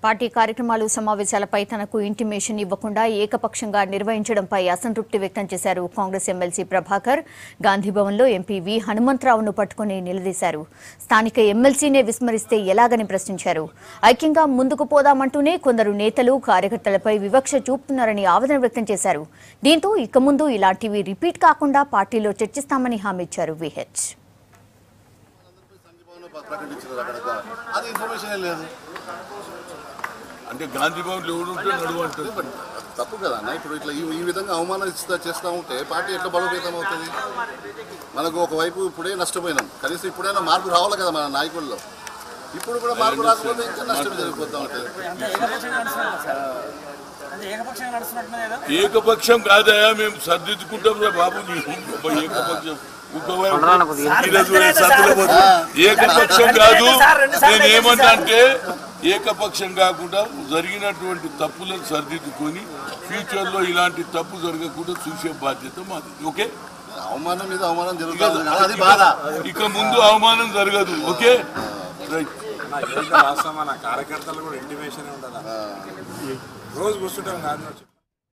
Party కార్యక్రమాలు సమావేశాలపై తనకు intimation ఇవ్వకుండా ఏకపక్షంగా నిర్వహించడంపై అసంతృప్తి వ్యక్తం చేశారు కాంగ్రెస్ ఎమ్మెల్సీ ప్రభాకర్. గాంధీభవన్లో ఎంపీ వి హనుమంతరావును పట్టుకుని నిలదీశారు. స్థానిక ఎమ్మెల్సీనే విస్మరిస్తే ఎలాగని ప్రశ్నించారు. ఐక్యంగా ముందుకు పోదామంటూనే కొందరు నేతలు కార్యకర్తలపై వివక్ష చూపుతున్నారని ఆవేదన వ్యక్తం చేశారు. దీంతో ఇక ముందు ఇలాంటివి రిపీట్ కాకుండా పార్టీలో చర్చిస్తామని హామీ ఇచ్చారు విహెచ్. అంటే గాంధీ భవన్ ఎవరు తప్పు కదా అన్న. ఇప్పుడు ఇట్లా ఈ విధంగా అవమానం చేస్తూ ఉంటే పార్టీ ఎట్లా బలోపేతం అవుతుంది? మనకు ఒకవైపు ఇప్పుడే నష్టపోయినాం, కనీసం ఇప్పుడైనా మార్పు రావాలి కదా మన నాయకుల్లో. ఇప్పుడు కూడా మార్పు రాకపోతే ఇంకా నష్టం జరిగిపోతూ ఉంటుంది. ఏకపక్షం కాదయా, మేము సర్దిద్దుకుంటాం రా బాబు. ఏకపక్షం ఏకపక్షం కాదు. నేను ఏమంటా అంటే ఏకపక్షం కాకుండా జరిగినటువంటి తప్పులను సరిదిద్దుకొని ఫ్యూచర్ లో ఇలాంటి తప్పు జరగకుండా చూసే బాధ్యత మాది. ఓకే, అవమానం మీద అవమానం జరుగుతుంది, ఇక ముందు అవమానం జరగదు. Okay right. కార్యకర్తలు కూడా ఇంటిమేషన్ ఉండదా? రోజు కూర్చుంటాం కాదు.